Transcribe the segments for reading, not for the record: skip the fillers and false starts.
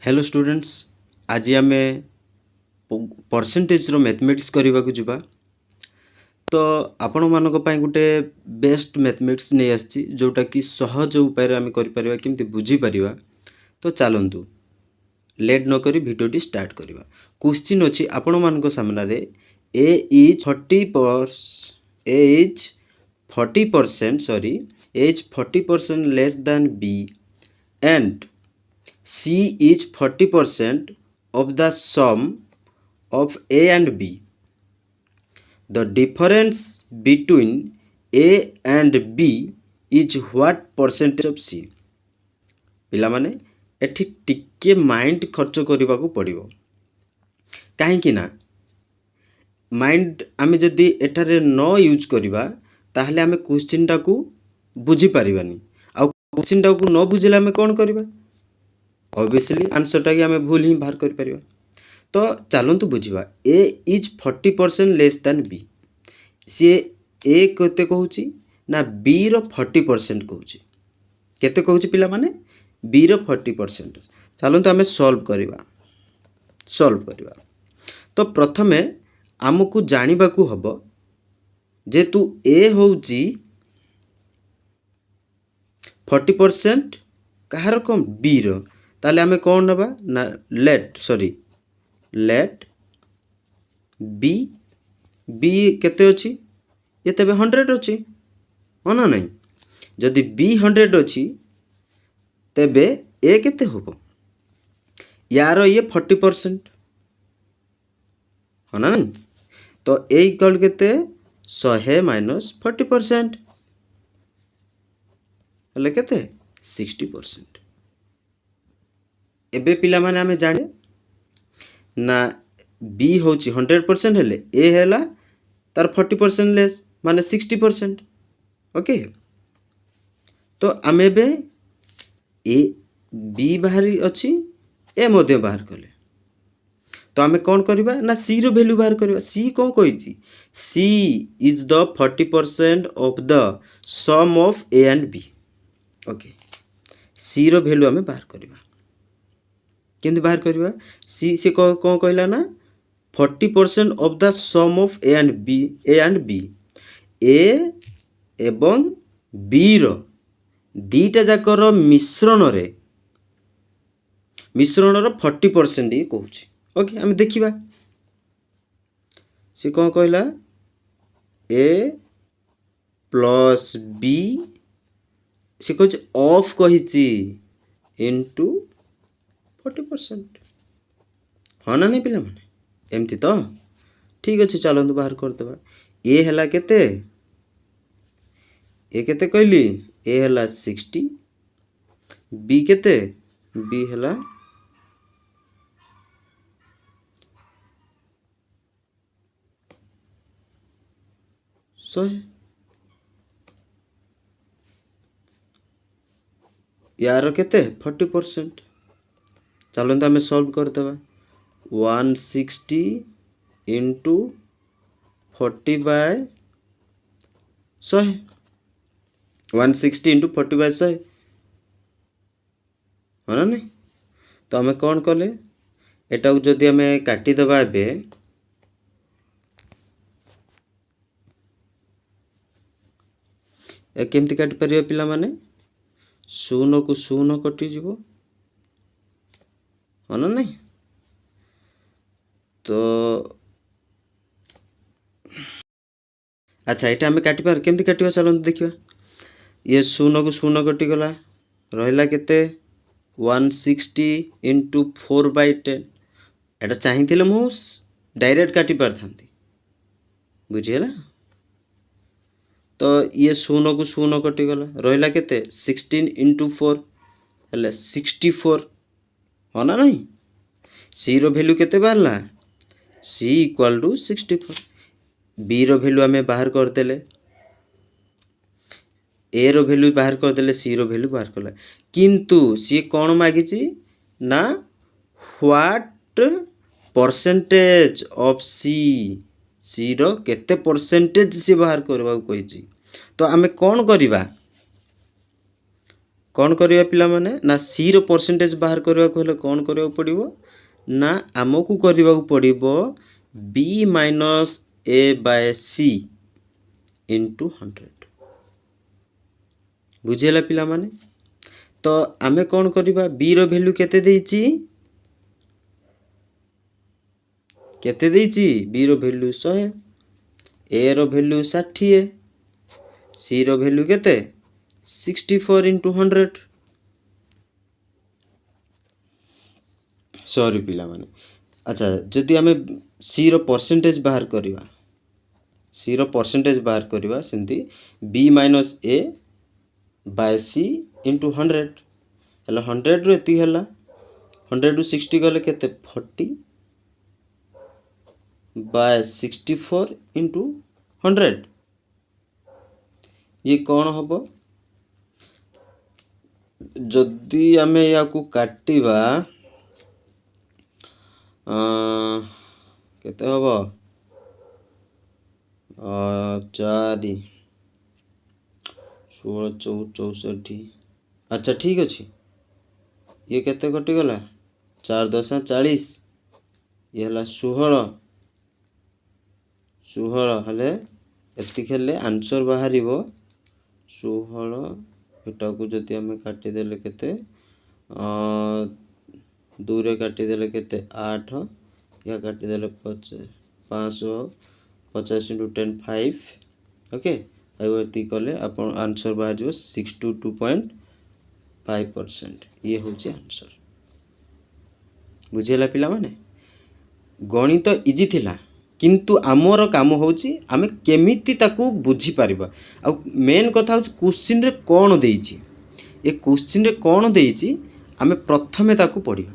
Hello students, आज आम percentage mathematics करने को जीवा। तो आपण मानक गोटे बेस्ट मैथमेटिक्स नहीं आसी जोटा कि सहज उपाय आम कर बुझीपर। तो चलतु लेट न करी भिडियोटी स्टार्ट करवा। क्वेश्चन अच्छी आपण मान सामने A is 40% less than B and C is 40% of the sum of A and B. The difference between A and B is what percentage of C? पिला माने एठी टिके माइंड खर्च करने को पड़ो कहीं ना माइंड आम जदि एठारे न यूज करवा ताहले आम क्वेश्चन टा को बुझी पारिबानी। आ क्वेश्चन टा को न बुझिले आम कौन करवा? ऑब्वियसली आंसरटा कि आम भूल ही बाहर कर। तो चलतु बुझा ए इज 40% लेस दैन बी। सी ए केते कहूँ ना बी रो 40% कहूँ केते कहूँ पिला माने बी रो 40%। चलतु आम सॉल्व करवा। तो प्रथमे आमको जानवा को हब जेतु ए हूँ 40% कहार कम बी रो, ताले आमे कौन नबा ना लेट बी बी केते अच्छी ये तेबे 100 अच्छी हाँ ना नहीं। जदि बी 100 अच्छी तेबे ए केते होबो यार ये 40% हाँ ना नहीं। तो ए इक्वल केते 100 माइनस 40% हेले केते 60%। एबे पिला माने आमे जाने ना बी हूँ 100% हेले ए हैला तार 40% लेस माने 60%। ओके, तो आमे बे ए बी बाहरी अच्छी ए मध्य बाहर कले तो आमे कौन करवा ना सी रो वैल्यू बाहर करवा। सी कौन कही C is the 40% of the sum of A and B. Okay, C रो वैल्यू आमे बाहर करवा। केमती बाहर करवा? सी से कौन कहला ना 40% of the sum of A and B. A एवं बी रो दीटा जाकर मिश्रण रो 40% ही कहूँ। ओके, आम देखा सी कौन कहला ए प्लस बी सी कह ऑफ कही इंटू 40%। हाँ ना नहीं पिला माने एमती तो ठीक अच्छे। चलतु बाहर करदे ए हला केते ए केते कहली ए हला 60 बी केते बी हला 100 यार केते 40%। चलते आम सॉल्व करदे 160 इंटू 40/100 160 इंटू 40/100 हाँ ना नहीं। तो आम कौन कले एटा जदि आम काटिदेवा ए केमती काटी पार पिला माने 0 को 0 कटिज हाँ ना नहीं। तो अच्छा यहाँ आम काटिपार केमती काटिबा चलते देखा। ये 0 को 0 कटिगला रहा केते 160 इंटू 4/10। एटा चाहिए मु डायरेक्ट काटी पारथांती बुझीगला। तो ये 0 को 0 कटिगला रहा केते 16 इंटू 4 हेले 64 हाँ ना नहीं। सी रो वैल्यू केते बाहरला सी इक्वल टू 64। बी रो वैल्यू आमे बाहर करदेले ए रो वैल्यू बाहर करदेले सी रो वैल्यू बाहर कला किंतु सी कौन मागिची ना व्हाट परसेंटेज ऑफ सी रो केते परसेंटेज सी बाहर करबा कहिची। तो आमे कौन करिबा କ'ଣ କରିବା ପିଲାମାନେ ନା ସିର ପରସେଣ୍ଟେଜ୍ ବାହାର କରିବାକୁ ହେଲେ କ'ଣ କରିବାକୁ ପଡ଼ିବ ନା ଆମକୁ କରିବାକୁ ପଡ଼ିବ b minus a Bai c into 100। ବୁଝିହେଲା ପିଲାମାନେ? ତ ଆମେ କ'ଣ କରିବା b ର ଭ୍ୟାଲ୍ୟୁ କେତେ ଦେଇଛି b ର ଭ୍ୟାଲ୍ୟୁ 100, a ର ଭ୍ୟାଲ୍ୟୁ 60, c ର ଭ୍ୟାଲ୍ୟୁ କେତେ 64 ଇଣ୍ଟୁ 100। ସରି ପିଲାମାନେ, ଆଚ୍ଛା ଯଦି ଆମେ c ର ପରସେଣ୍ଟେଜ୍ ବାହାର କରିବା ସେମିତି b minus a Bai c into 100 ହେଲେ 100ରୁ ଏତିକି ହେଲା, 100ରୁ 60 ଗଲେ କେତେ 40 ବାଇ 64 ଇଣ୍ଟୁ 100। ଇଏ କ'ଣ ହେବ ଯଦି ଆମେ ୟାକୁ କାଟିବା କେତେ ହେବ 4 16 64। ଆଚ୍ଛା ଠିକ୍ ଅଛି, ଇଏ କେତେ କଟିଗଲା 4 10 40, ଇଏ ହେଲା 16 ହେଲେ ଏତିକି ହେଲେ ଆନ୍ସର୍ ବାହାରିବ 16। ଏଟାକୁ ଯଦି ଆମେ କାଟିଦେଲେ କେତେ 2ରେ କାଟିଦେଲେ କେତେ 8, या काटिदेले 550 इंटू 10 5। ओके 5 एति कले अपन आंसर बाहर जो 62.5%। ये होची आंसर। बुझेला पिला माने गणित इजी थिला किंतु आमर काम होची आमे केमिति ताकू बुझी पारिबा। आ मेन कथा होची क्वेश्चन रे कोन देइची, ए क्वेश्चन रे कोन देइची आमे प्रथमे ताकू पढिबा,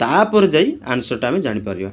तापर जाई आंसर टा आमे जानि पारिबा।